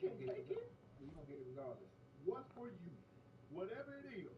can't take it. You're going to get it regardless. What's for you? Whatever it is.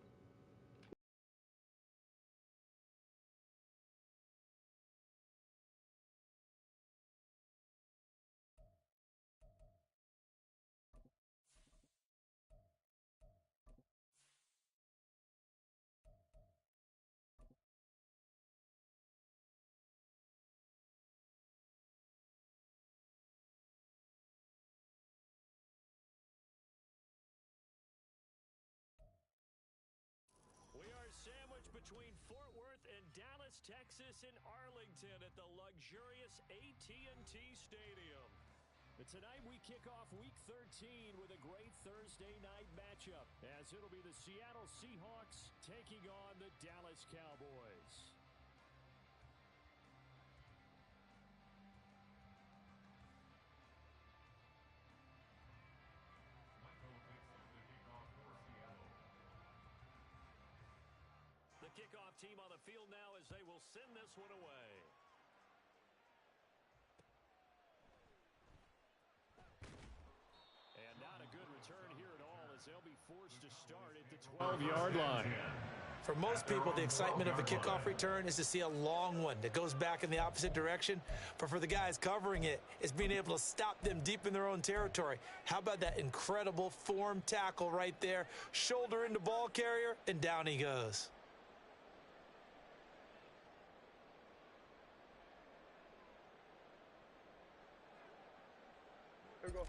We are sandwiched between Fort Worth and Dallas, Texas, and Arlington at the luxurious AT&T Stadium. But tonight we kick off Week 13 with a great Thursday night matchup, as it'll be the Seattle Seahawks taking on the Dallas Cowboys. The kickoff team on the field now as they will send this one away. And not a good return here at all as they'll be forced to start at the 12-yard line. For most people, the excitement of a kickoff return is to see a long one that goes back in the opposite direction. But for the guys covering it, it's being able to stop them deep in their own territory. How about that incredible form tackle right there? Shoulder into ball carrier, and down he goes. Here we go.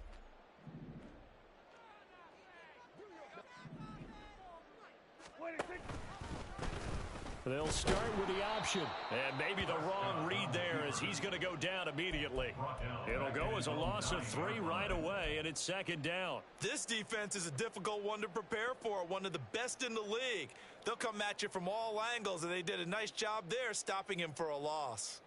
They'll start with the option. And maybe the wrong read there as he's going to go down immediately. It'll go as a loss of 3 right away, and it's second down. This defense is a difficult one to prepare for, one of the best in the league. They'll come at you from all angles, and they did a nice job there stopping him for a loss.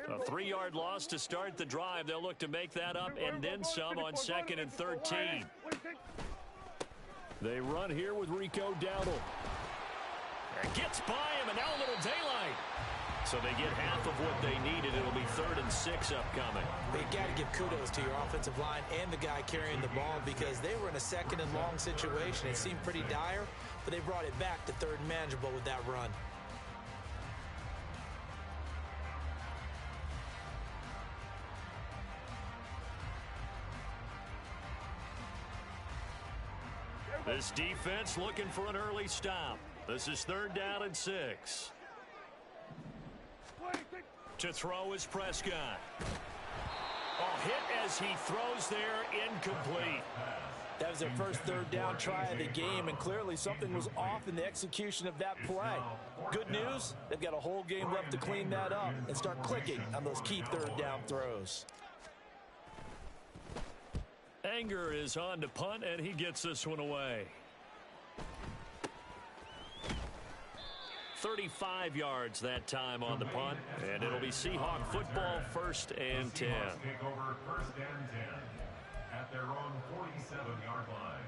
A 3-yard loss to start the drive. They'll look to make that up and then some on 2nd and 13. They run here with Rico Dowdle. And gets by him, and now a little daylight. So they get half of what they needed. It'll be 3rd and 6 upcoming. You got to give kudos to your offensive line and the guy carrying the ball because they were in a 2nd and long situation. It seemed pretty dire, but they brought it back to 3rd and manageable with that run. This defense looking for an early stop. This is 3rd down and 6. To throw is Prescott. Oh, hit as he throws there, incomplete. That was their first 3rd down try of the game, and clearly something was off in the execution of that play. Good news, they've got a whole game left to clean that up and start clicking on those key 3rd down throws. Anger is on to punt, and he gets this one away. 35 yards that time on the punt, and it'll be Seahawk football, 1st and 10. Take over 1st and 10 at their own 47-yard line.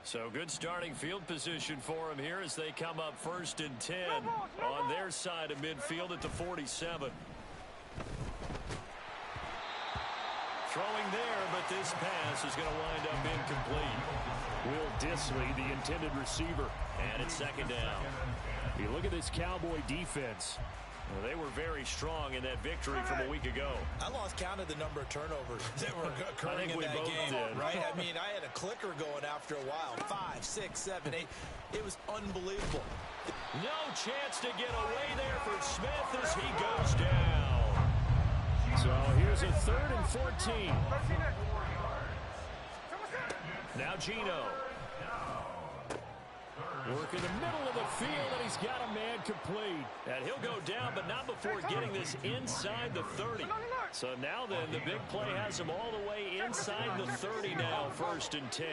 So good starting field position for them here as they come up 1st and 10 on their side of midfield at the 47. Throwing there, but this pass is going to wind up incomplete. Will Disley, the intended receiver, and it's 2nd down. You look at this Cowboy defense. Well, they were very strong in that victory from a week ago. I lost count of the number of turnovers that were occurring in that game, did. right? I mean, I had a clicker going after a while. 5, 6, 7, 8. It was unbelievable. No chance to get away there for Smith as he goes down. So here's a 3rd and 14. Now Gino. Work in the middle of the field, and he's got a man complete. And he'll go down, but not before getting this inside the 30. So now then, the big play has him all the way inside the 30 now, 1st and 10.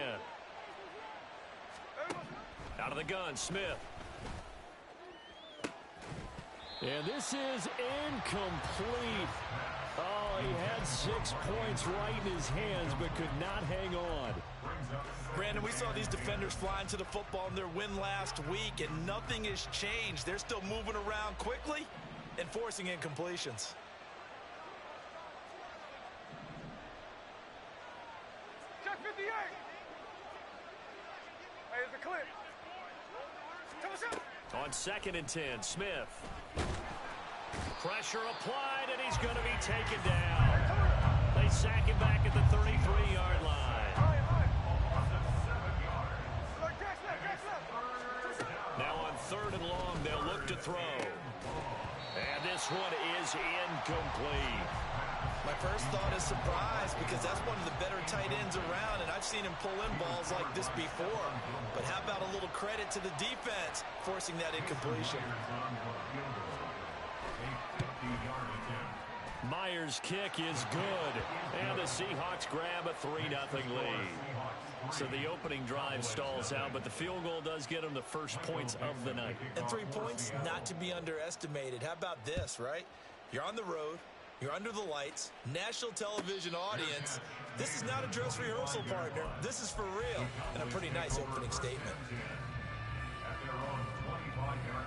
Out of the gun, Smith. And this is incomplete. Oh, he had 6 points right in his hands, but could not hang on. Brandon, we saw these defenders flying to the football in their win last week, and nothing has changed. They're still moving around quickly and forcing incompletions. Check 58. Hey, there's a clip. Tell us out. On 2nd and 10, Smith. Pressure applied, and he's going to be taken down. They sack him back at the 33-yard line. Now on 3rd and long, they'll look to throw. And this one is incomplete. My first thought is surprise, because that's one of the better tight ends around, and I've seen him pull in balls like this before. But how about a little credit to the defense forcing that incompletion? Myers' kick is good, and the Seahawks grab a 3-0 lead. So the opening drive stalls out, but the field goal does get them the first points of the night. And 3 points, not to be underestimated. How about this, right? You're on the road. You're under the lights. National television audience. This is not a dress rehearsal, partner. This is for real. And a pretty nice opening statement. At their own 25-yard line.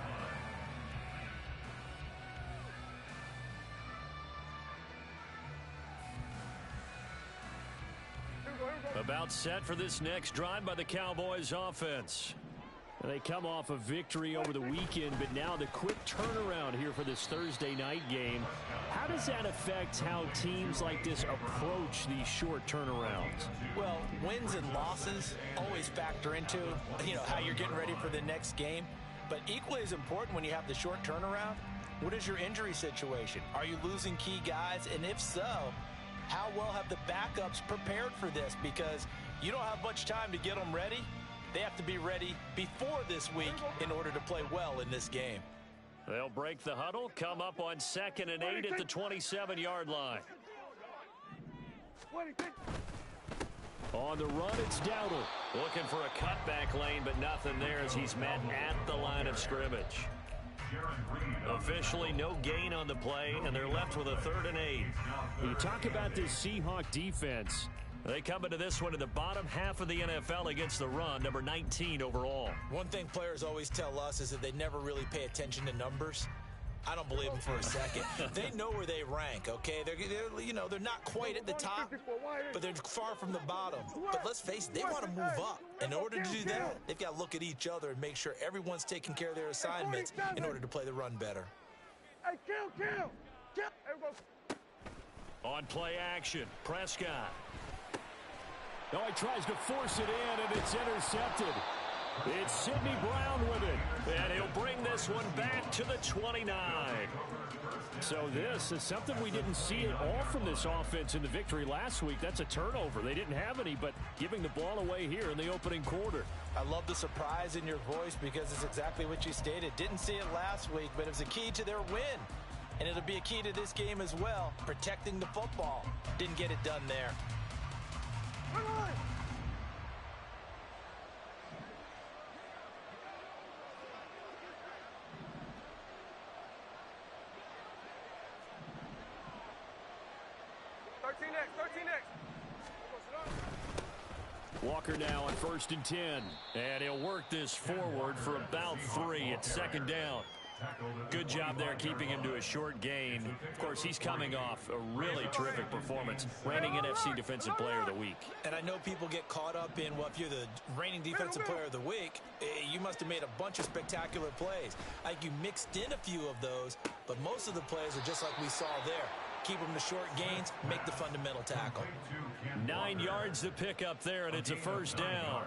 About set for this next drive by the Cowboys offense. They come off a victory over the weekend, but now the quick turnaround here for this Thursday night game. How does that affect how teams like this approach these short turnarounds? Well, wins and losses always factor into, how you're getting ready for the next game. But equally as important when you have the short turnaround, what is your injury situation? Are you losing key guys? And if so, how well have the backups prepared for this? Because you don't have much time to get them ready. They have to be ready before this week in order to play well in this game. They'll break the huddle, come up on 2nd and 8 at the 27-yard line. On the run, it's Dowdle. Looking for a cutback lane, but nothing there as he's met at the line of scrimmage. Officially no gain on the play, and they're left with a 3rd and 8. You talk about this Seahawk defense. They come into this one in the bottom half of the NFL against the run, number 19 overall. One thing players always tell us is that they never really pay attention to numbers. I don't believe them for a second. They know where they rank, okay? They're not quite at the top, but they're far from the bottom. But let's face it, they want to move up. In order to do that, they've got to look at each other and make sure everyone's taking care of their assignments in order to play the run better. Hey, kill. On play action, Prescott. Oh, he tries to force it in, and it's intercepted. It's Sidney Brown with it, and he'll bring this one back to the 29. So this is something we didn't see at all from this offense in the victory last week. That's a turnover. They didn't have any, but giving the ball away here in the opening quarter. I love the surprise in your voice because it's exactly what you stated. Didn't see it last week, but it was a key to their win. And it'll be a key to this game as well, protecting the football. Didn't get it done there. Walker now on 1st and 10. And he'll work this forward for about 3 at 2nd down. Good job there keeping him to a short gain. Of course, he's coming off a really terrific performance. Reigning NFC Defensive Player of the Week. And I know people get caught up in, well, if you're the reigning Defensive Player of the Week, you must have made a bunch of spectacular plays. Like you mixed in a few of those, but most of the plays are just like we saw there. Keep them to short gains, make the fundamental tackle. 9 yards to pick up there, and it's a 1st down.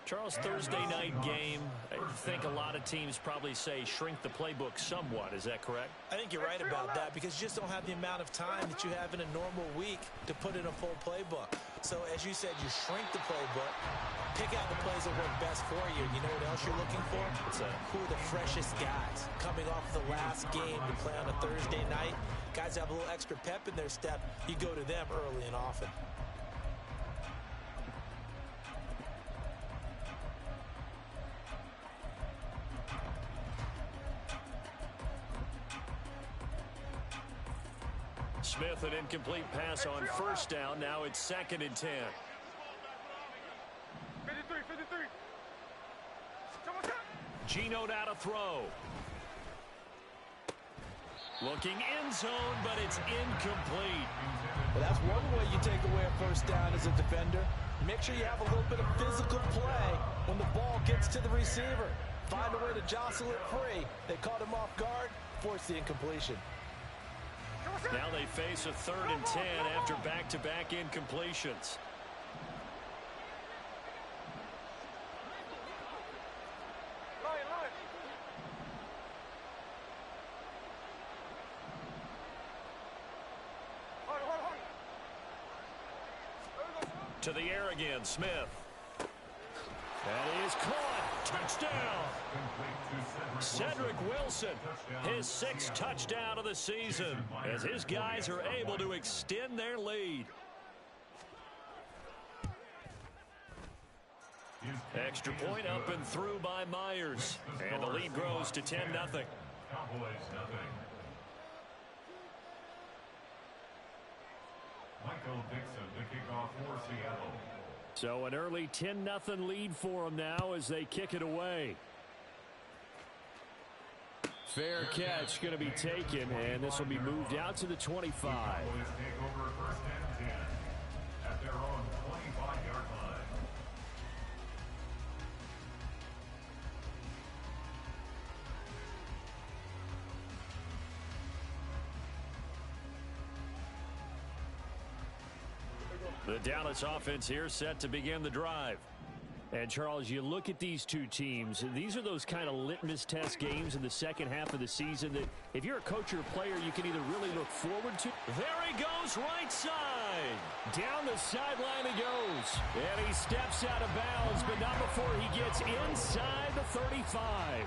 Charles, Thursday night game, I think a lot of teams probably say shrink the playbook somewhat. Is that correct? I think you're right about that because you just don't have the amount of time that you have in a normal week to put in a full playbook. So as you said, you shrink the playbook, pick out the plays that work best for you. You know what else you're looking for? Who are the freshest guys coming off the last game to play on a Thursday night? Guys have a little extra pep in their step. You go to them early and often. Smith, an incomplete pass on 1st down. Now it's 2nd and 10. Geno now to throw. Looking end zone, but it's incomplete. Well, that's one way you take away a first down as a defender. Make sure you have a little bit of physical play when the ball gets to the receiver. Find a way to jostle it free. They caught him off guard, forced the incompletion. Now they face a 3rd and 10 after back-to-back incompletions. To the air again, Smith. That is caught. Touchdown. Cedric Wilson, his 6th touchdown of the season, as his guys are able to extend their lead. Extra point up and through by Myers, and the lead grows to 10-0. Cowboys 0. Michael Dixon to kick off for Seattle. So an early 10-0 lead for them now as they kick it away. Fair catch going to be taken, and this will be moved out to the 25. Cowboys take over 1st and 10 at their own 25-yard line. The Dallas offense here set to begin the drive. And, Charles, you look at these two teams, these are those kind of litmus test games in the second half of the season that if you're a coach or a player, you can either really look forward to. There he goes, right side. Down the sideline he goes. And he steps out of bounds, but not before he gets inside the 35.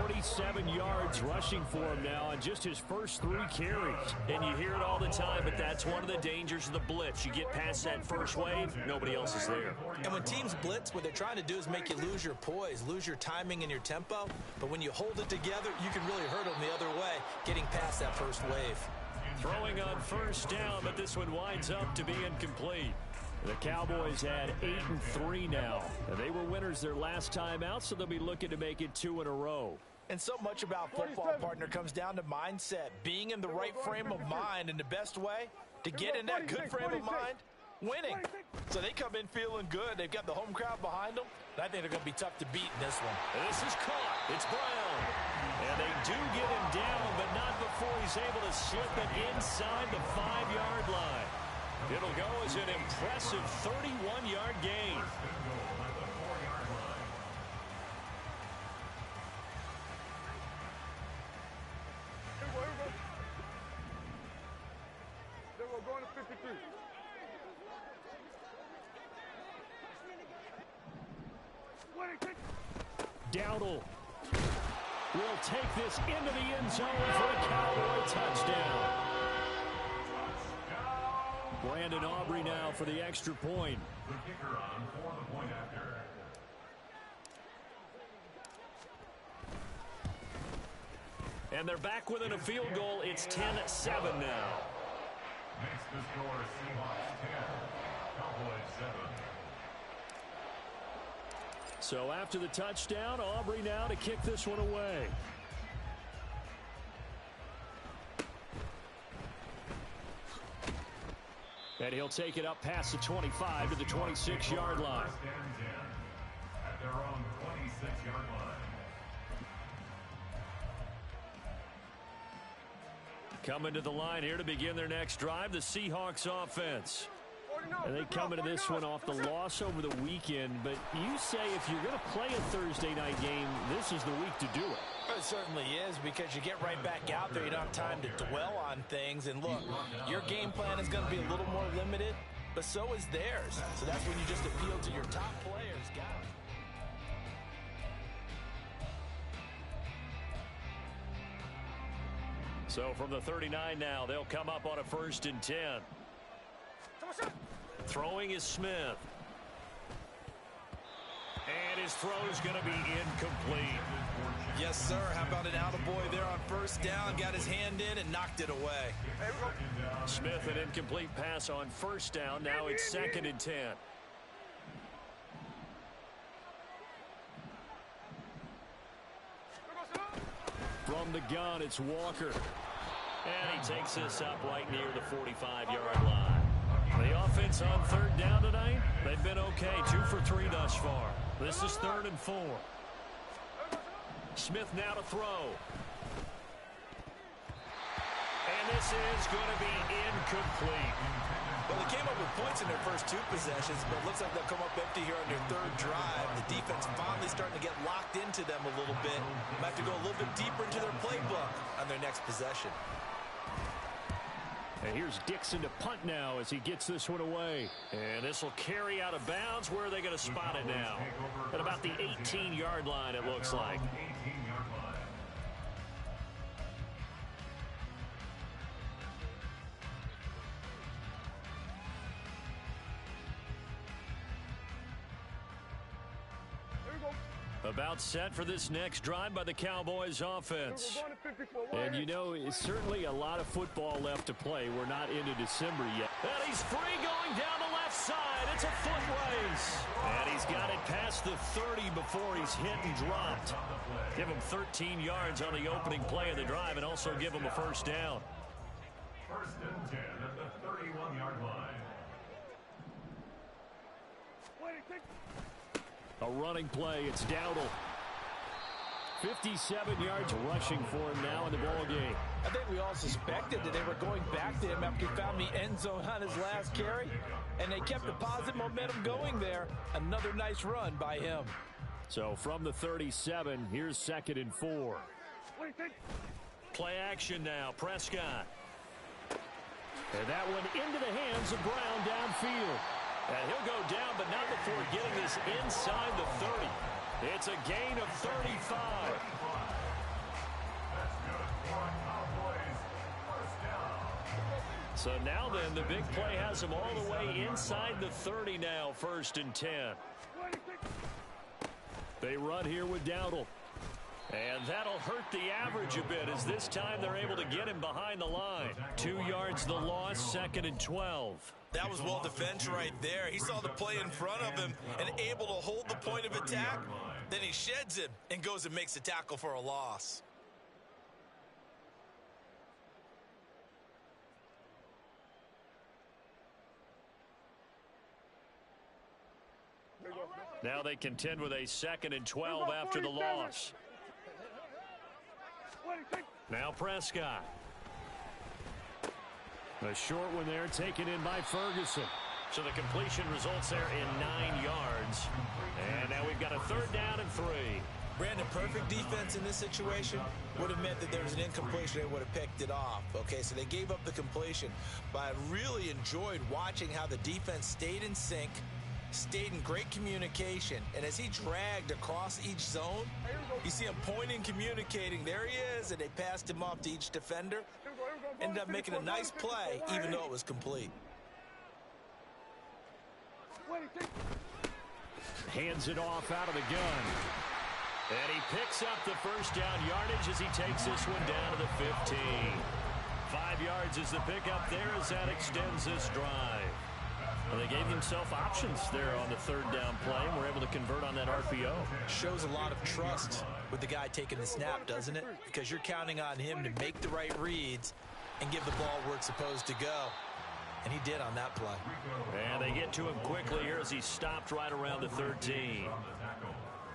47 yards rushing for him now on just his first 3 carries. And you hear it all the time, but that's one of the dangers of the blitz. You get past that first wave, nobody else is there. And when teams blitz, what they're trying to do is make you lose your poise, lose your timing and your tempo. But when you hold it together, you can really hurt them the other way, getting past that first wave. Throwing on first down, but this one winds up to be incomplete. The Cowboys had 8-3 now. And they were winners their last time out, so they'll be looking to make it 2 in a row. And so much about football, partner, comes down to mindset, being in the right frame of mind, and the best way to get in that good frame of mind, winning. So they come in feeling good. They've got the home crowd behind them. And I think they're going to be tough to beat in this one. This is caught. It's Brown. And they do get him down, but not before he's able to slip it inside the 5-yard line. It'll go as an impressive 31-yard gain. Going to 53. Dowdle will take this into the end zone for a Cowboy touchdown. Brandon Aubrey now for the extra point. The kicker on for the point after. And they're back within a field goal. It's 10-7 now. Makes the score Seahawks 10, Cowboys 7. So after the touchdown, Aubrey now to kick this one away. And he'll take it up past the 25 to the 26-yard line. First and 10 at their own 26-yard line. Coming to the line here to begin their next drive, the Seahawks offense. And they come into this one off the loss over the weekend, but you say if you're going to play a Thursday night game, this is the week to do it. It certainly is, because you get right back out there. You don't have time to dwell on things. And look, your game plan is going to be a little more limited, but so is theirs. So that's when you just appeal to your top players, guys. So from the 39 now, they'll come up on a 1st and 10. Throwing is Smith. And his throw is going to be incomplete. Yes, sir. How about an attaboy there on first down? Got his hand in and knocked it away. Smith, an incomplete pass on first down. Now it's 2nd and 10. From the gun, it's Walker. And he takes this up right near the 45-yard line. The offense on third down tonight, they've been okay. 2 for 3 thus far. This is 3rd and 4. Smith now to throw. And this is going to be incomplete. Well, they came up with points in their first 2 possessions, but it looks like they'll come up empty here on their 3rd drive. The defense finally starting to get locked into them a little bit. Might have to go a little bit deeper into their playbook on their next possession. And here's Dixon to punt now as he gets this one away. And this will carry out of bounds. Where are they going to spot it now? At about the 18-yard line, it looks like. About set for this next drive by the Cowboys offense. And you know, it's certainly a lot of football left to play. We're not into December yet. And he's free going down the left side. It's a foot race. And he's got it past the 30 before he's hit and dropped. Give him 13 yards on the opening play of the drive and also give him a first down. 1st and 10 at the 31-yard line. A running play. It's Dowdle. 57 yards rushing for him now in the ballgame. I think we all suspected that they were going back to him after he found the end zone on his last carry, and they kept the positive momentum going there. Another nice run by him. So from the 37, here's 2nd and 4. Play action now. Prescott. And that one into the hands of Brown downfield. And he'll go down, but not before getting this inside the 30. It's a gain of 35. So now then, the big play has him all the way inside the 30 now, 1st and 10. They run here with Dowdle. And that'll hurt the average a bit as this time they're able to get him behind the line. 2 yards the loss, 2nd and 12. That was well defended right there. He saw the play in front of him and able to hold the point of attack. Then he sheds him and goes and makes a tackle for a loss. Now they contend with a 2nd and 12 after the loss. Now Prescott. A short one there taken in by Ferguson. So the completion results there in 9 yards. And now we've got a 3rd down and 3. Brandon, perfect defense in this situation would have meant that there was an incompletion. They would have picked it off. Okay, so they gave up the completion. But I really enjoyed watching how the defense stayed in sync, stayed in great communication, and as he dragged across each zone, you see him pointing, communicating. There he is, and they passed him off to each defender. Ended up making a nice play, even though it was complete. Hands it off out of the gun. And he picks up the first down yardage as he takes this one down to the 15. 5 yards is the pickup there as that extends this drive. Well, they gave themselves options there on the 3rd down play and were able to convert on that RPO. Shows a lot of trust with the guy taking the snap, doesn't it? Because you're counting on him to make the right reads and give the ball where it's supposed to go. And he did on that play. And they get to him quickly here as he stopped right around the 13.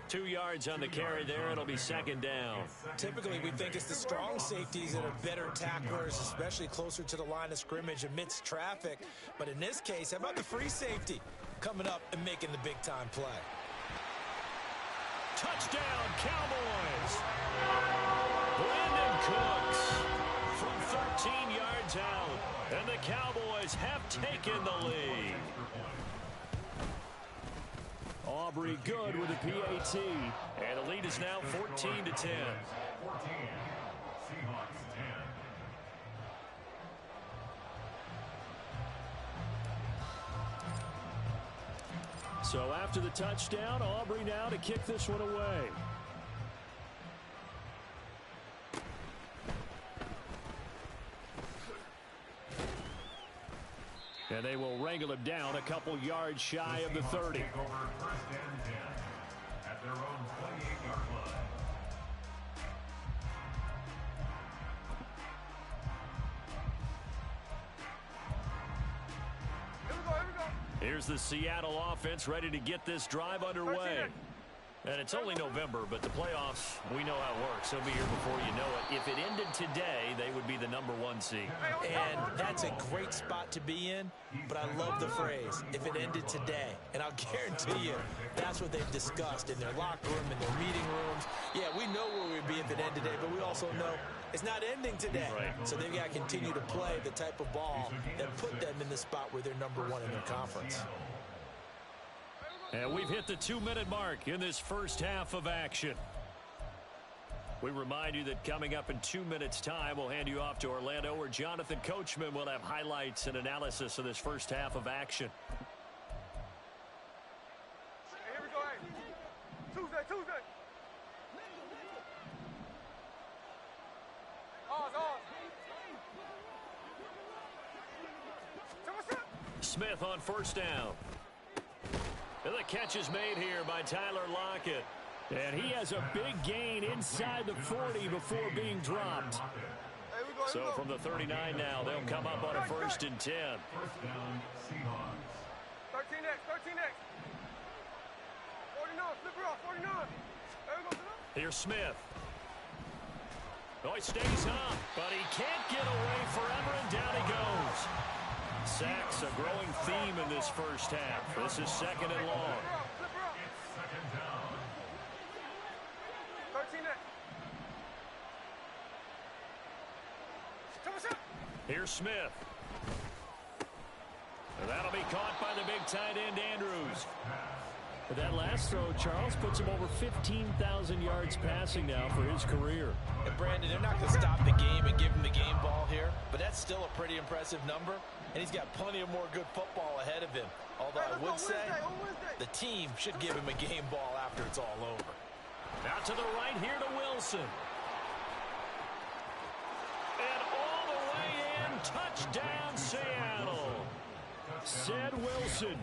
2 yards on the carry there. It'll be 2nd down. Typically, we think it's the strong safeties that are better tacklers, especially closer to the line of scrimmage amidst traffic. But in this case, how about the free safety coming up and making the big-time play? Touchdown, Cowboys! Brandon Cooks from 13 yards out. And the Cowboys have taken the lead. Aubrey good with a PAT. And the lead is now 14-10. 14. Seahawks 10. So after the touchdown, Aubrey now to kick this one away. And they will wrangle him down a couple yards shy of the 30. Take over 1st and 10 at their own 28-yard line. Here's the Seattle offense ready to get this drive underway. And it's only November, but the playoffs, we know how it works. They'll be here before you know it. If it ended today, they would be the #1 seed. And that's a great spot to be in, but I love the phrase, if it ended today. And I'll guarantee you, that's what they've discussed in their locker room, in their meeting rooms. Yeah, we know where we'd be if it ended today, but we also know it's not ending today. Right. So they've got to continue to play the type of ball that put them in the spot where they're #1 in their conference. And we've hit the 2-minute mark in this first half of action. We remind you that coming up in 2 minutes' time, we'll hand you off to Orlando, where Jonathan Coachman will have highlights and analysis of this first half of action. Hey, here we go. Hey. Tuesday. Smith on first down. And the catch is made here by Tyler Lockett. And he has a big gain inside the 40 before being dropped. So from the 39 now, they'll come up on a 1st and 10. 1st down, Seahawks. 13X. 49, flip her off, 49. There we go. Here's Smith. Oh, he stays up, but he can't get away forever, and down he goes. Sacks, a growing theme in this first half. This is 2nd and long. Flip her up. It's 2nd down. 13X. Here's Smith. And that'll be caught by the big tight end, Andrews. But that last throw, Charles, puts him over 15,000 yards passing now for his career. And Brandon, they're not going to stop the game and give him the game ball here, but that's still a pretty impressive number, and he's got plenty of more good football ahead of him. Although I would say the team should give him a game ball after it's all over. Out to the right here to Wilson. And all the way in, touchdown Seattle. Said Wilson.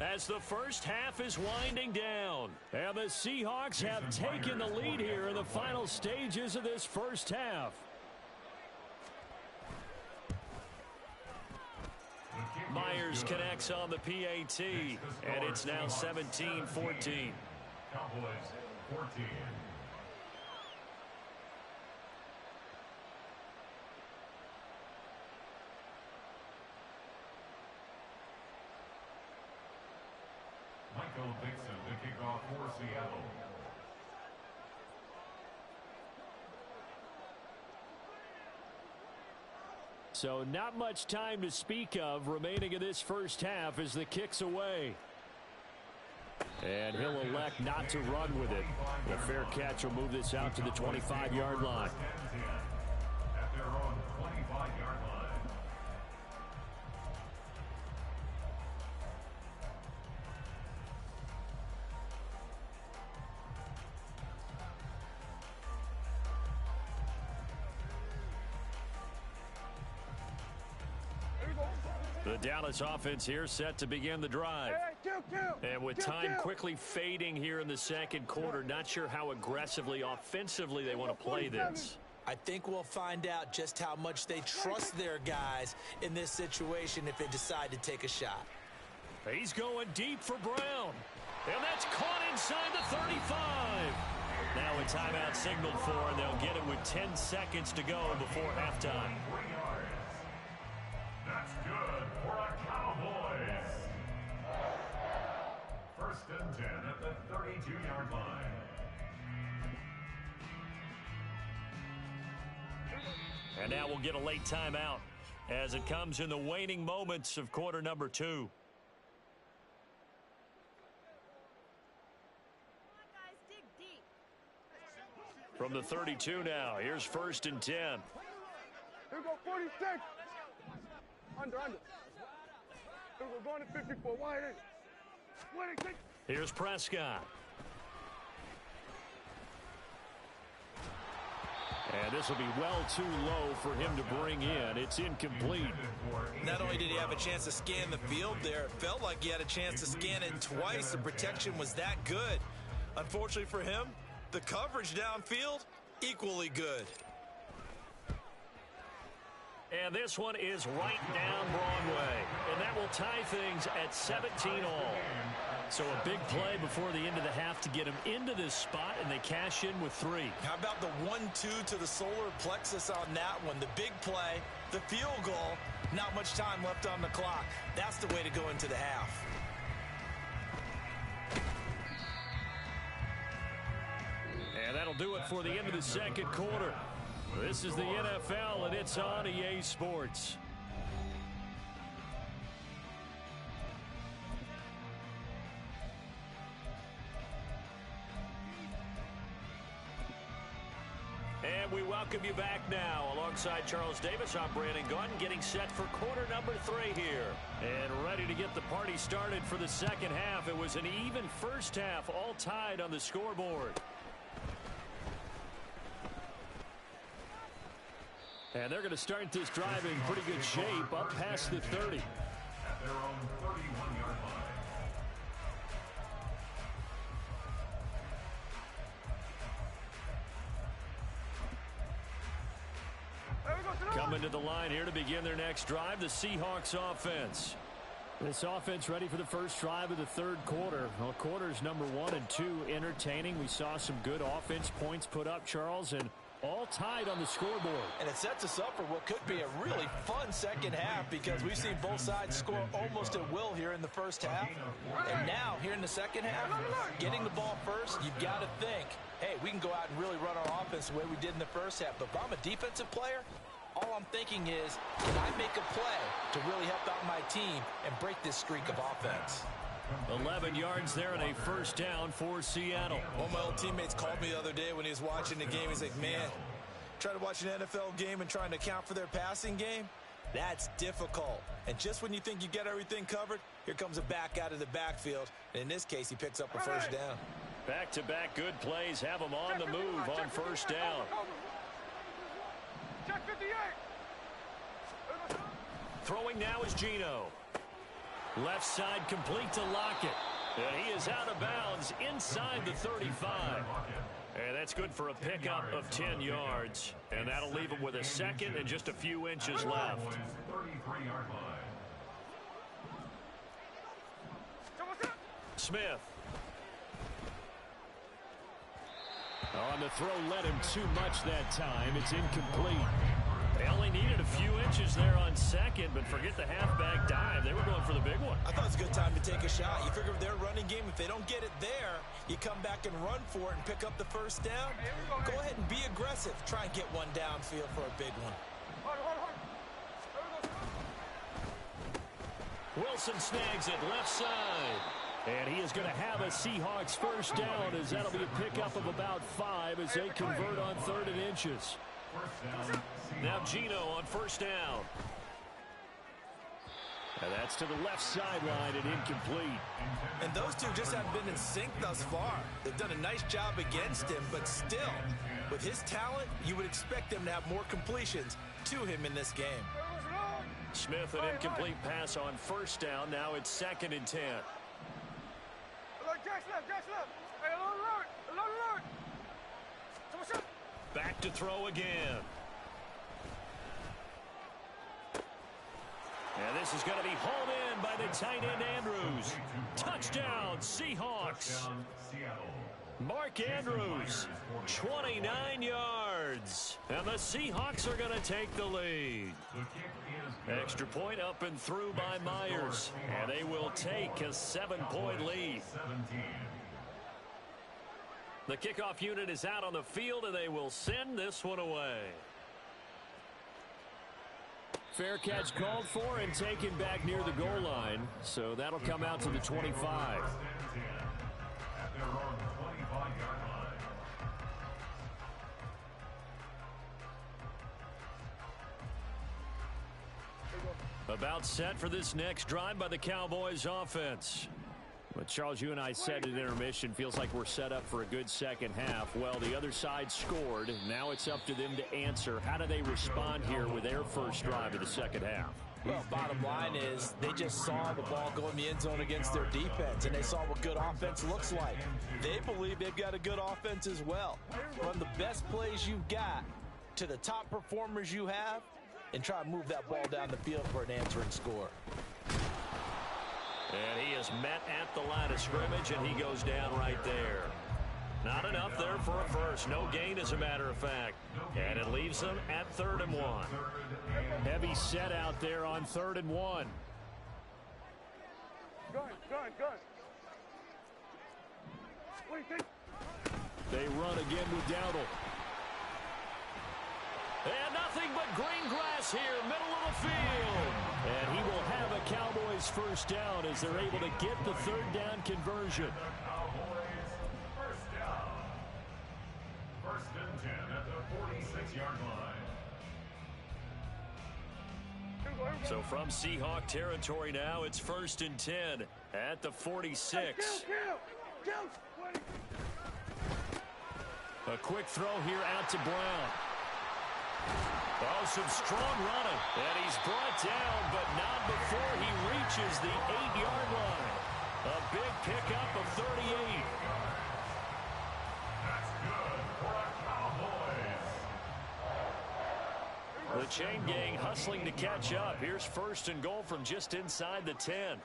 As the first half is winding down. And the Seahawks have taken the lead here in the final stages of this first half. Myers connects on the PAT, and it's now 17-14. Cowboys 14. Michael Dixon to kick off for Seattle. So not much time to speak of remaining in this first half as the kick's away. And he'll elect not to run with it. The fair catch will move this out to the 25-yard line. At their own 25-yard line. The Dallas offense here set to begin the drive. And with time quickly fading here in the second quarter, not sure how aggressively, offensively they want to play this. I think we'll find out just how much they trust their guys in this situation if they decide to take a shot. He's going deep for Brown. And that's caught inside the 35. Now a timeout signaled for, and they'll get it with 10 seconds to go before halftime. 3 yards. That's good for a Cowboys. 1st and 10 at the 32-yard line. And now we'll get a late timeout as it comes in the waning moments of quarter number 2. From the 32 now, here's 1st and 10. Here we go, 46. Under. Here we go, going to 54. Wide in. Here's Prescott. And this will be well too low for him to bring in. It's incomplete. Not only did he have a chance to scan the field there, it felt like he had a chance to scan it twice. The protection was that good. Unfortunately for him, the coverage downfield, equally good. And this one is right down Broadway. And that will tie things at 17 all. So a big play before the end of the half to get him into this spot, and they cash in with 3. How about the 1-2 to the solar plexus on that one? The big play, the field goal, not much time left on the clock. That's the way to go into the half. And that'll do it for the end of the second quarter. This is the NFL, and it's on EA Sports. And we welcome you back now. Alongside Charles Davis, I'm Brandon Gunn, getting set for quarter number 3 here. And ready to get the party started for the second half. It was an even first half, all tied on the scoreboard. And they're going to start this drive in pretty good shape, up past the 30. At their own 31-yard line. Coming to the line here to begin their next drive, the Seahawks offense. This offense ready for the first drive of the third quarter. Well, quarters number 1 and 2 entertaining. We saw some good offense points put up, Charles, and all tied on the scoreboard. And it sets us up for what could be a really fun second half because we've seen both sides score almost at will here in the first half. And now, here in the second half, getting the ball first, you've got to think, hey, we can go out and really run our offense the way we did in the first half. But if I'm a defensive player, all I'm thinking is, can I make a play to really help out my team and break this streak of offense? 11 yards there and a first down for Seattle. One of my old teammates called me the other day when he was watching the game. He's like, man, trying to watch an NFL game and trying to account for their passing game, that's difficult. And just when you think you get everything covered, here comes a back out of the backfield. And in this case, he picks up a first down. Back-to-back good plays have them on the move on first down. Check 58. Throwing now is Geno. Left side complete to Lockett. And he is out of bounds inside the 35. And that's good for a pickup of 10 yards. And that'll leave him with a second and just a few inches left. 33-yard line. Smith. On the throw, led him too much that time. It's incomplete. They only needed a few inches there on second, but forget the halfback dive. They were going for the big one. I thought it was a good time to take a shot. You figure with their running game, if they don't get it there, you come back and run for it and pick up the first down. Go ahead and be aggressive. Try and get one downfield for a big one. Wilson snags it left side. And he is going to have a Seahawks first down as that'll be a pickup of about 5 as they convert on 3rd and inches. Now Geno on first down. And that's to the left sideline and incomplete. And those two just haven't been in sync thus far. They've done a nice job against him, but still, with his talent, you would expect them to have more completions to him in this game. Smith, an incomplete pass on first down. Now it's 2nd and 10. Back to throw again. And this is going to be hauled in by the tight end Andrews. Touchdown, Seahawks. Mark Andrews, 29 yards. And the Seahawks are going to take the lead. Extra point up and through by Myers. And they will take a 7-point lead. The kickoff unit is out on the field, and they will send this one away. Fair catch called for and taken back near the goal line. So that'll come out to the 25. At their own 25-yard line. About set for this next drive by the Cowboys offense. But Charles, you and I said at intermission, feels like we're set up for a good second half. Well, the other side scored. Now it's up to them to answer. How do they respond here with their first drive of the second half? Well, bottom line is they just saw the ball go in the end zone against their defense, and they saw what good offense looks like. They believe they've got a good offense as well. Run the best plays you've got to the top performers you have, and try and move that ball down the field for an answering score. And he is met at the line of scrimmage, and he goes down right there. Not enough there for a first. No gain, as a matter of fact. And it leaves them at 3rd and 1. Heavy set out there on 3rd and 1. Gun. What do you think? They run again with Dowdle. And nothing but green grass here, middle of the field. And he will have a Cowboys first down as they're able to get the 3rd down conversion. Cowboys first down. 1st and 10 at the 46-yard line. So from Seahawk territory now, it's 1st and 10 at the 46. A quick throw here out to Brown. Oh, some strong running. And he's brought down, but not before he reaches the 8-yard line. A big pickup of 38. That's good for the Cowboys. The chain gang hustling to catch up. Here's 1st and goal from just inside the 10.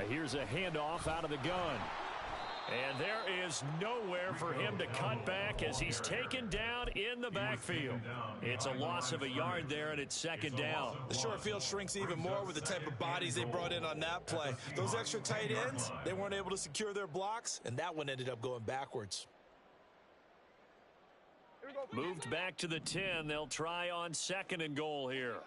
Here's a handoff out of the gun. And there is nowhere for him to cut back as he's taken down in the backfield. It's a loss of a yard there, and it's 2nd down. The short field shrinks even more with the type of bodies they brought in on that play. Those extra tight ends, they weren't able to secure their blocks, and that one ended up going backwards. Moved back to the 10. They'll try on 2nd and goal here.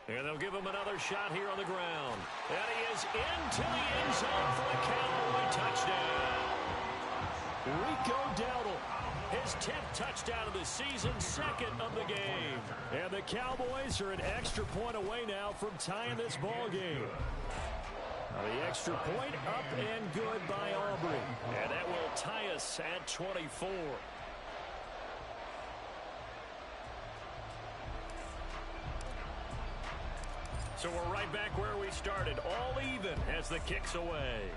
And they'll give him another shot here on the ground. And he is into the end zone for a Cowboy touchdown. Rico Dowdle, his 10th touchdown of the season, 2nd of the game. And the Cowboys are an extra point away now from tying this ball game. The extra point up and good by Aubrey. And that will tie us at 24. So we're right back where we started, all even as the kick's away.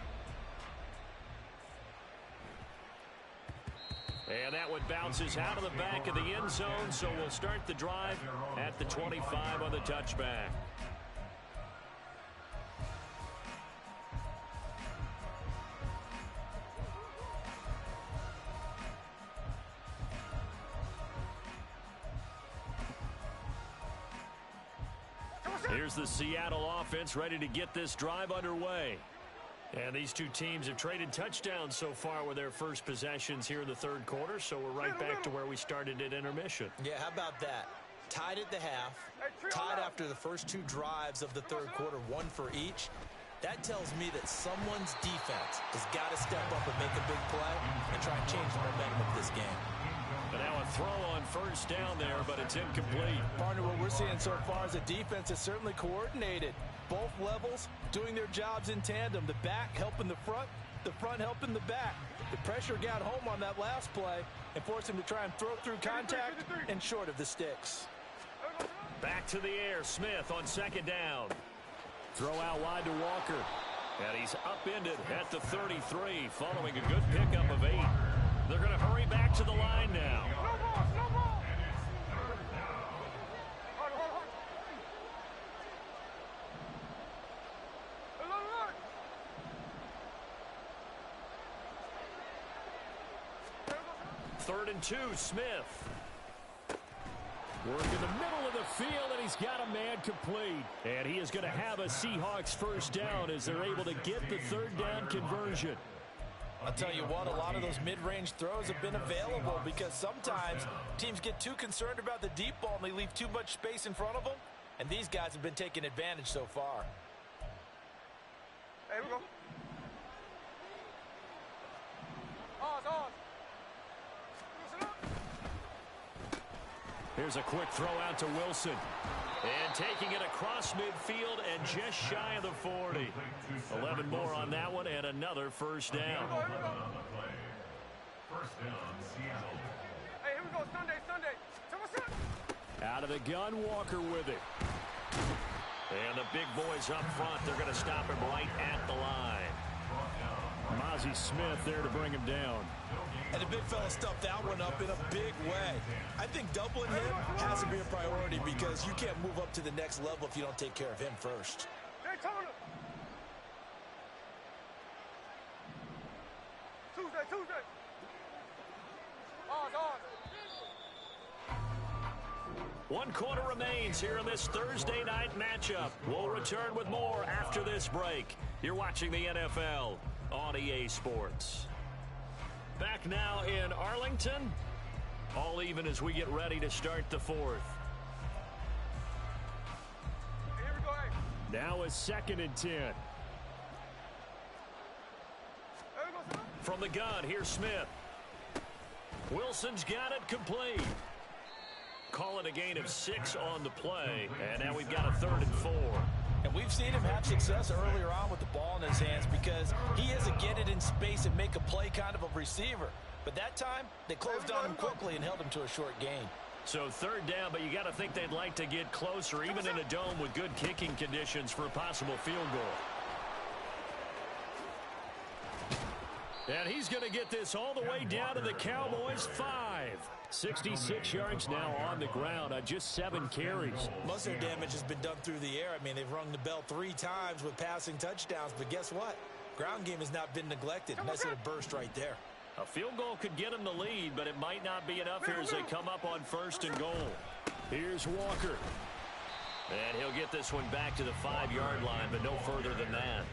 And that one bounces out of the back of the end zone, so we'll start the drive at the 25 on the touchback. Here's the Seattle offense ready to get this drive underway. And these two teams have traded touchdowns so far with their first possessions here in the 3rd quarter, so we're right back to where we started at intermission. Yeah, how about that? Tied at the half, tied after the first 2 drives of the 3rd quarter, 1 for each. That tells me that someone's defense has got to step up and make a big play and try and change the momentum of this game. And now a throw on 1st down there, but it's incomplete. Partner, what we're seeing so far is the defense is certainly coordinated. Both levels doing their jobs in tandem. The back helping the front helping the back. The pressure got home on that last play and forced him to try and throw through contact and short of the sticks. Back to the air, Smith on 2nd down. Throw out wide to Walker. And he's upended at the 33, following a good pickup of 8. They're going to hurry back to the line now. No ball. Third and 2, Smith. Work in the middle of the field, and he's got a man complete. And he is going to have a Seahawks first down as they're able to get the 3rd down conversion. I'll tell you what, a lot of those mid-range throws have been available because sometimes teams get too concerned about the deep ball and they leave too much space in front of them, and these guys have been taking advantage so far. Hey, we go. Oz. Here's a quick throw out to Wilson. And taking it across midfield and just shy of the 40. 11 more on that one and another first down. First down, Seattle. Hey, here we go. Sunday. Out of the gun, Walker with it. And the big boys up front, they're going to stop him right at the line. Ozzie Smith there to bring him down. And the big fella stuffed that one up in a big way. I think doubling him has to be a priority because you can't move up to the next level if you don't take care of him first. Tuesday. One quarter remains here in this Thursday night matchup. We'll return with more after this break. You're watching the NFL on EA Sports. Back now in Arlington. All even as we get ready to start the fourth. Here we go, hey. Now is 2nd and 10. From the gun, here's Smith. Wilson's got it complete. Call it a gain of 6 on the play. And now we've got a 3rd and 4. And we've seen him have success earlier on with the ball in his hands because he is a get it in space and make a play kind of a receiver. But that time, they closed on him quickly and held him to a short gain. So 3rd down, but you got to think they'd like to get closer, even in a dome with good kicking conditions for a possible field goal. And he's going to get this all the way down to the Cowboys' 5. 66 yards now on the ground on just 7 carries. Most of their damage has been done through the air. I mean, they've rung the bell 3 times with passing touchdowns, but guess what? Ground game has not been neglected. Nice little burst right there. A field goal could get them the lead, but it might not be enough here as they come up on 1st and goal. Here's Walker. And he'll get this one back to the 5-yard line, but no further than that.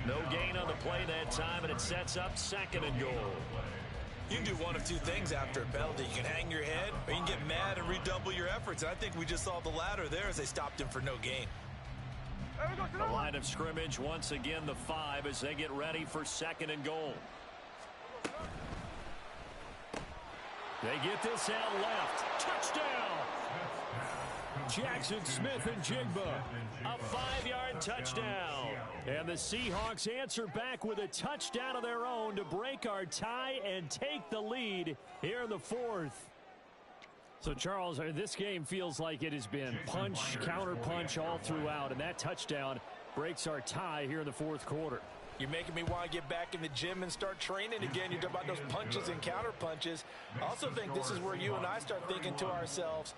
No gain on the play that time, and it sets up 2nd and goal. You can do one of 2 things after a penalty. You can hang your head, or you can get mad and redouble your efforts. And I think we just saw the latter there as they stopped him for no gain. The line of scrimmage, once again, the 5 as they get ready for 2nd and goal. They get this out left. Touchdown! Jackson Smith-Njigba. A 5-yard touchdown. And the Seahawks answer back with a touchdown of their own to break our tie and take the lead here in the 4th. So, Charles, this game feels like it has been punch, counter-punch all throughout, and that touchdown breaks our tie here in the 4th quarter. You're making me want to get back in the gym and start training again. You're talking about those punches and counter punches. I also think this is where you and I start thinking to ourselves,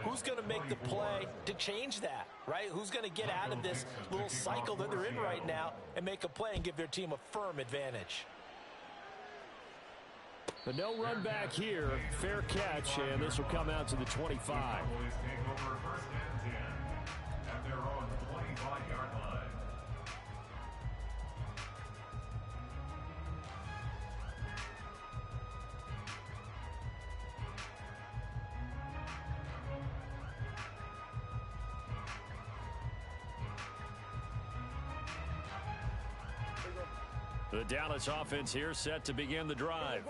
who's going to make the play to change that, right? Who's going to get out of this little cycle that they're in right now and make a play and give their team a firm advantage? But no run back here. Fair catch, and this will come out to the 25. Cowboys take over 1st and 10 at their own 25-yard line. The Dallas offense here set to begin the drive.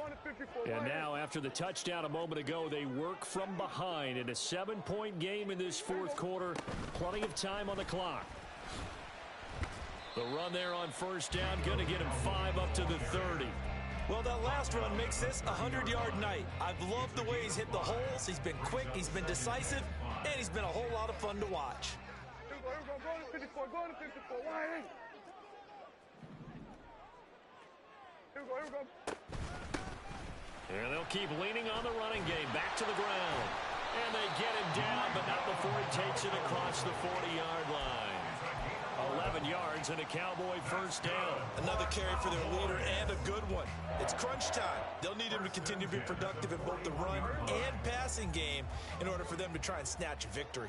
And now after the touchdown a moment ago, they work from behind in a 7-point game in this 4th quarter. Plenty of time on the clock. The run there on 1st down, going to get him 5 up to the 30. Well, that last run makes this a 100-yard night. I've loved the way he's hit the holes. He's been quick, he's been decisive, and he's been a whole lot of fun to watch. Here we go, go to 54, wide 8. Here we go. And they'll keep leaning on the running game. Back to the ground. And they get him down, but not before he takes it across the 40-yard line. 11 yards and a Cowboy 1st down. Another carry for their leader and a good one. It's crunch time. They'll need him to continue to be productive in both the run and passing game in order for them to try and snatch a victory.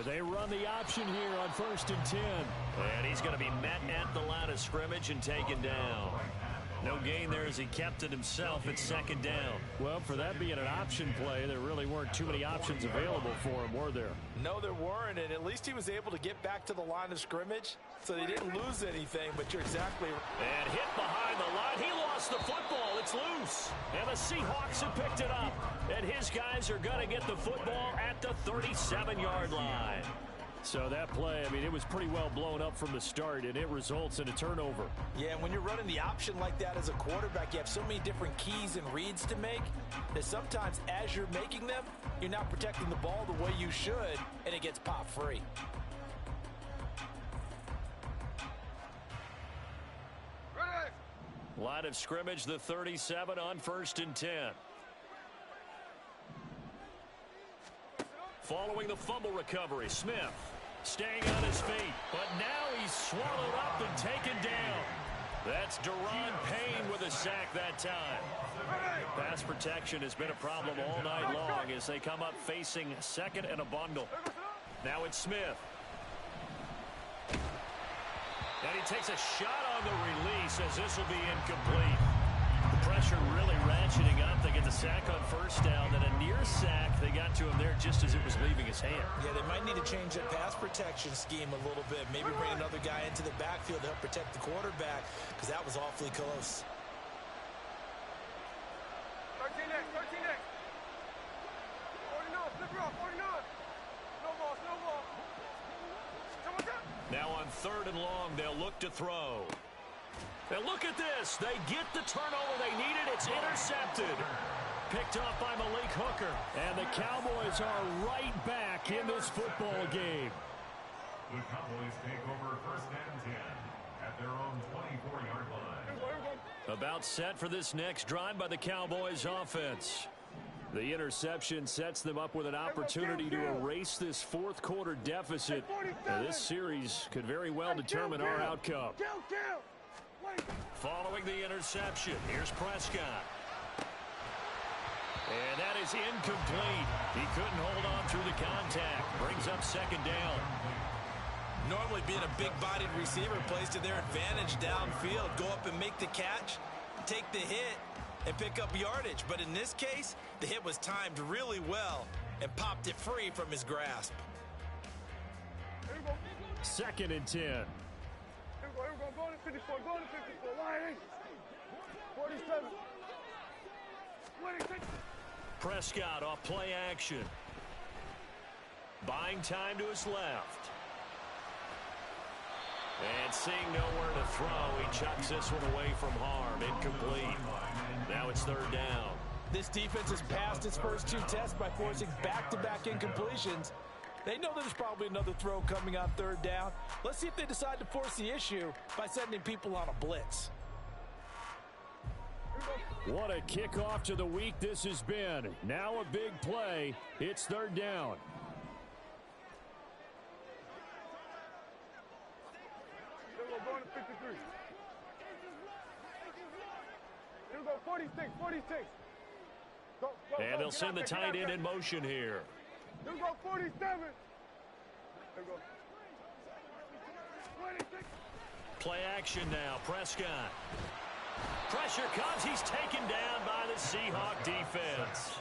They run the option here on 1st and 10. And he's going to be met at the line of scrimmage and taken down. No gain there as he kept it himself at 2nd down. Well, for that being an option play, there really weren't too many options available for him, were there? No, there weren't, and at least he was able to get back to the line of scrimmage, so they didn't lose anything, but you're exactly right. And hit behind the line. He lost the football. It's loose. And the Seahawks have picked it up. And his guys are going to get the football at the 37-yard line. So that play, I mean, it was pretty well blown up from the start, and it results in a turnover. Yeah, and when you're running the option like that as a quarterback, you have so many different keys and reads to make that sometimes as you're making them, you're not protecting the ball the way you should, and it gets pop free. Line of scrimmage, the 37 on 1st and 10. Following the fumble recovery, Smith staying on his feet, but now he's swallowed up and taken down. That's Deron Payne with a sack that time. Pass protection has been a problem all night long as they come up facing second and a bundle. Now it's Smith. And he takes a shot on the release as this will be incomplete. The pressure really ratcheting up. They get the sack on 1st down, then a near sack. They got to him there just as it was leaving his hand. Yeah, they might need to change their pass protection scheme a little bit. Maybe bring another guy into the backfield to help protect the quarterback, because that was awfully close. 13 next. 49, flip her off, 49. No ball. Now on 3rd and long, they'll look to throw. And look at this. They get the turnover they needed. It's intercepted. Picked off by Malik Hooker. And the Cowboys are right back in this football game. The Cowboys take over 1st and 10 at their own 24-yard line. About set for this next drive by the Cowboys offense. The interception sets them up with an opportunity to erase this 4th quarter deficit. Now, this series could very well determine our outcome. Following the interception, here's Prescott. And that is incomplete. He couldn't hold on through the contact. Brings up 2nd down. Normally being a big-bodied receiver plays to their advantage downfield. Go up and make the catch, take the hit, and pick up yardage. But in this case, the hit was timed really well and popped it free from his grasp. 2nd and 10. Here we go. Going to 54. Line 47. 26. Prescott off play action. Buying time to his left. And seeing nowhere to throw, he chucks this one away from harm. Incomplete. Now it's 3rd down. This defense has passed its first 2 tests by forcing back-to-back incompletions. They know there's probably another throw coming on 3rd down. Let's see if they decide to force the issue by sending people on a blitz. What a kickoff to the week this has been. Now a big play. It's 3rd down. Going to 53. Here we go, 46. Go, and they'll send the tight end in motion here. Here we go, 47. Here we go. 26. Play action now, Prescott. Pressure comes. He's taken down by the Seahawk defense.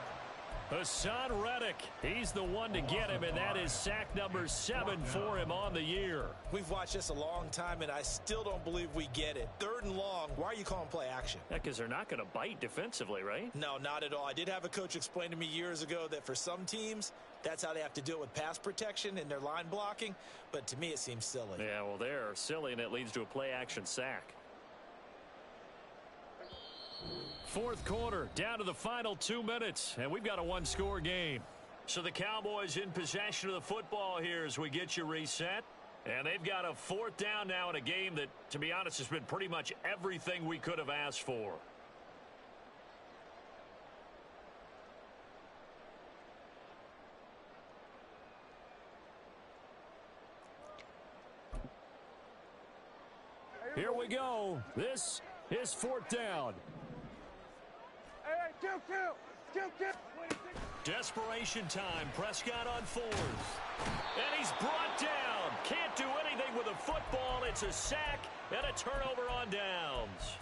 Hassan Reddick, he's the one to get him, and that is sack number 7 for him on the year. We've watched this a long time, and I still don't believe we get it. 3rd and long, why are you calling play action? Yeah, because they're not going to bite defensively, right? No, not at all. I did have a coach explain to me years ago that for some teams, that's how they have to deal with pass protection and their line blocking, but to me it seems silly. Yeah, well, they're silly, and it leads to a play action sack. 4th quarter, down to the final 2 minutes, and we've got a 1-score game. So the Cowboys in possession of the football here as we get you reset. And they've got a 4th down now in a game that, to be honest, has been pretty much everything we could have asked for. Here we go. This is 4th down. Hey, kill. Desperation time. Prescott on 4th. And he's brought down. Can't do anything with a football. It's a sack and a turnover on downs.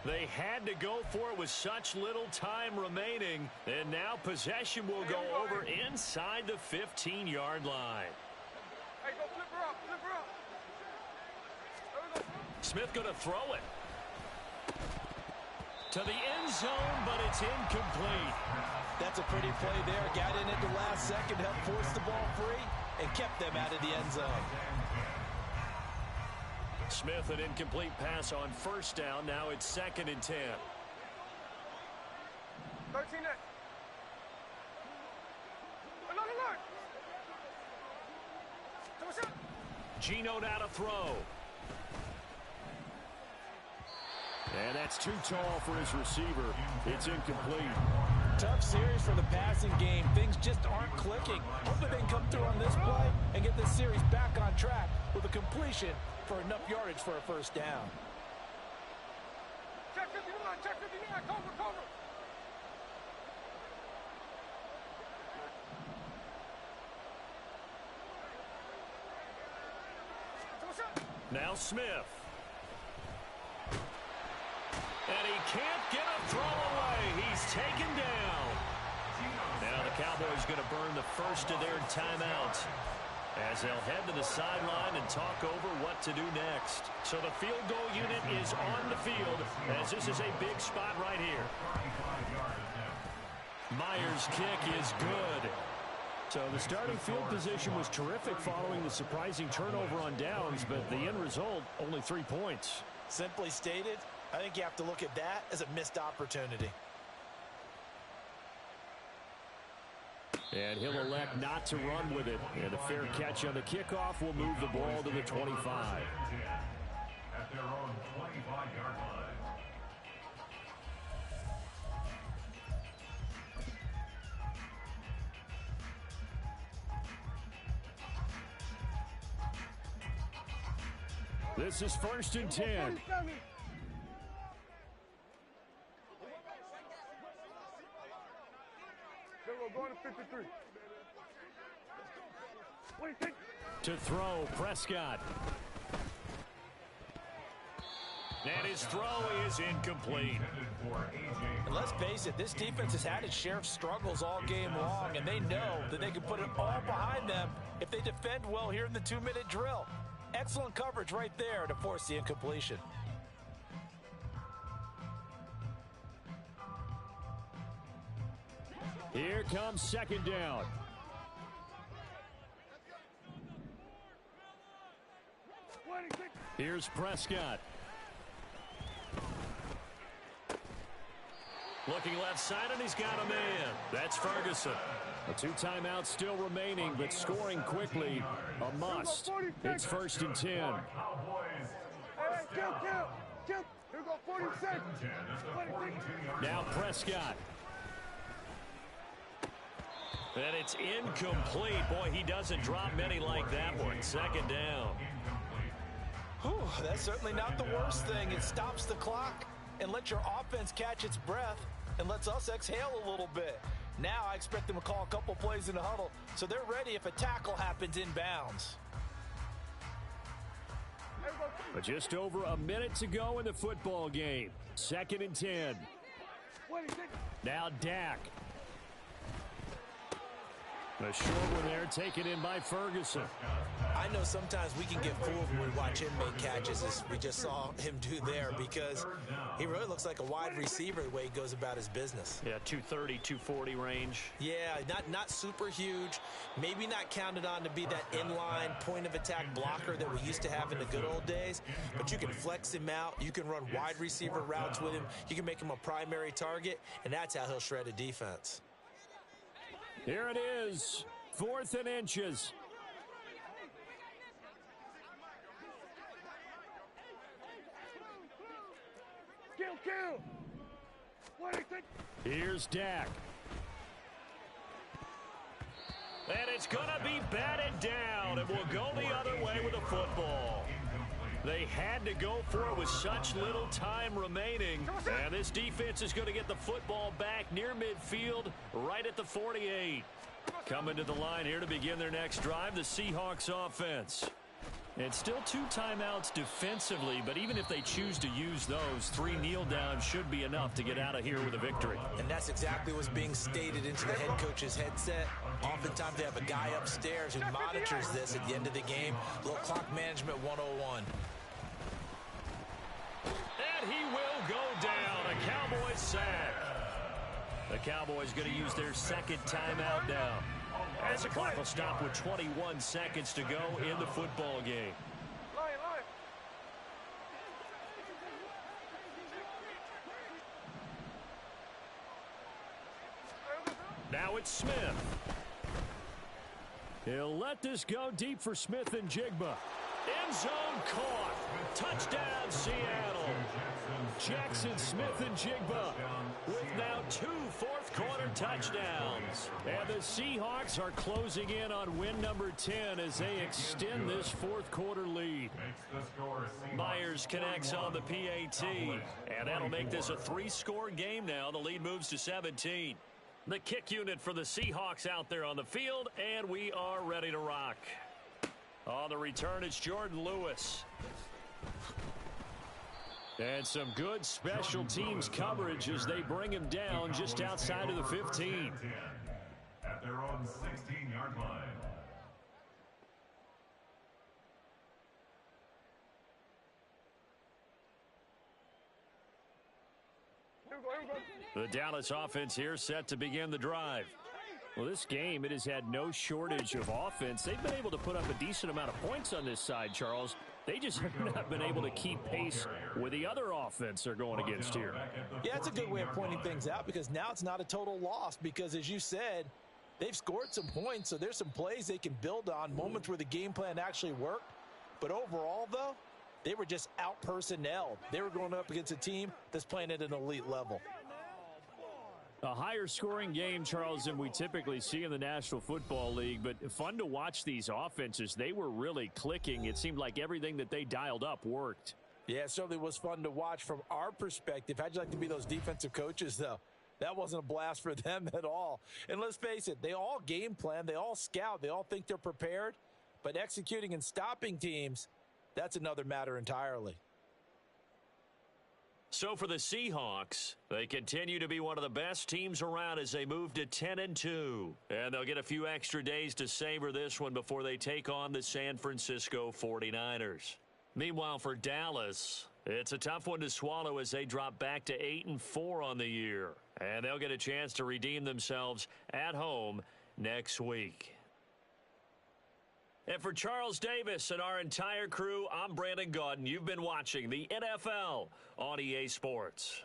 They had to go for it with such little time remaining. And now possession will go over inside the 15-yard line. Hey, go flip her up. Smith going to throw it. To the end zone, but it's incomplete. That's a pretty play there. Got in at the last second, helped force the ball free, and kept them out of the end zone. Smith, an incomplete pass on first down. Now it's 2nd and 10. 13 net. Alert. Gino now to throw. And that's too tall for his receiver. It's incomplete. Tough series for the passing game. Things just aren't clicking. Hopefully they can come through on this play and get this series back on track with a completion for enough yardage for a first down. Check 59, cover. Now Smith. And he can't get a throw away. He's taken down. Now the Cowboys going to burn the first of their timeouts as they'll head to the sideline and talk over what to do next. So the field goal unit is on the field as this is a big spot right here. Myers' kick is good. So the starting field position was terrific following the surprising turnover on downs, but the end result, only 3 points. Simply stated, I think you have to look at that as a missed opportunity. And he'll elect not to run with it. And a fair catch on the kickoff will move the ball to the 25. At their own 25-yard line. This is 1st and 10. Going to 53. To throw, Prescott. And his throw is incomplete. And let's face it, this defense has had its share of struggles all game long, and they know that they can put it all behind them if they defend well here in the 2-minute drill. Excellent coverage right there to force the incompletion. Here comes 2nd down. Here's Prescott. Looking left side, and he's got a man. That's Ferguson. A 2 timeouts still remaining, but scoring quickly, a must. It's 1st and 10. Hey, kill. Here go 46. Now Prescott. And it's incomplete. Boy, he doesn't drop many like that one. 2nd down. Whew, that's certainly not the worst thing. It stops the clock and lets your offense catch its breath and lets us exhale a little bit. Now I expect them to call a couple plays in the huddle so they're ready if a tackle happens inbounds. But just over a minute to go in the football game. 2nd and 10. Now Dak. A short one there, taken in by Ferguson. I know sometimes we can get fooled when we watch him make catches, as we just saw him do there, because he really looks like a wide receiver the way he goes about his business. Yeah, 230, 240 range. Yeah, not super huge. Maybe not counted on to be that inline point-of-attack blocker that we used to have in the good old days, but you can flex him out. You can run wide receiver routes with him. You can make him a primary target, and that's how he'll shred a defense. Here it is, 4th and inches. Kill. Here's Dak. And it's going to be batted down. It will go the other way with the football. They had to go for it with such little time remaining. And this defense is going to get the football back near midfield, right at the 48. Coming to the line here to begin their next drive, the Seahawks offense. And still 2 timeouts defensively, but even if they choose to use those, 3 kneel downs should be enough to get out of here with a victory. And that's exactly what's being stated into the head coach's headset. Oftentimes they have a guy upstairs who monitors this at the end of the game. A little clock management 101. And he will go down. A Cowboy sack. The Cowboys going to use their second timeout now, as the clock will stop with 21 seconds to go in the football game. Now it's Smith. He'll let this go deep for Smith and Jigba. End zone caught. Touchdown, Seattle. Jackson Smith and Jigba with now 2 fourth-quarter touchdowns. And the Seahawks are closing in on win number 10 as they extend this fourth-quarter lead. Myers connects on the PAT, and that'll make this a 3-score game now. The lead moves to 17. The kick unit for the Seahawks out there on the field, and we are ready to rock. On the return, it's Jordan Lewis. And some good special teams coverage as they bring him down just outside of the 15. At their own 16-yard line. The Dallas offense here set to begin the drive. Well, this game, it has had no shortage of offense. They've been able to put up a decent amount of points on this side, Charles. They just have not been able to keep pace with the other offense they're going against here. Yeah, it's a good way of pointing things out because now it's not a total loss because, as you said, they've scored some points, so there's some plays they can build on, moments where the game plan actually worked. But overall, though, they were just out-personnelled. They were going up against a team that's playing at an elite level. A higher scoring game, Charles, than we typically see in the National Football League, but fun to watch these offenses. They were really clicking. It seemed like everything that they dialed up worked. Yeah, it certainly was fun to watch from our perspective. How'd you like to be those defensive coaches, though? That wasn't a blast for them at all. And let's face it, they all game plan, they all scout, they all think they're prepared, but executing and stopping teams, that's another matter entirely. So for the Seahawks, they continue to be one of the best teams around as they move to 10-2. And they'll get a few extra days to savor this one before they take on the San Francisco 49ers. Meanwhile, for Dallas, it's a tough one to swallow as they drop back to 8-4 on the year. And they'll get a chance to redeem themselves at home next week. And for Charles Davis and our entire crew, I'm Brandon Gaudin. You've been watching the NFL on EA Sports.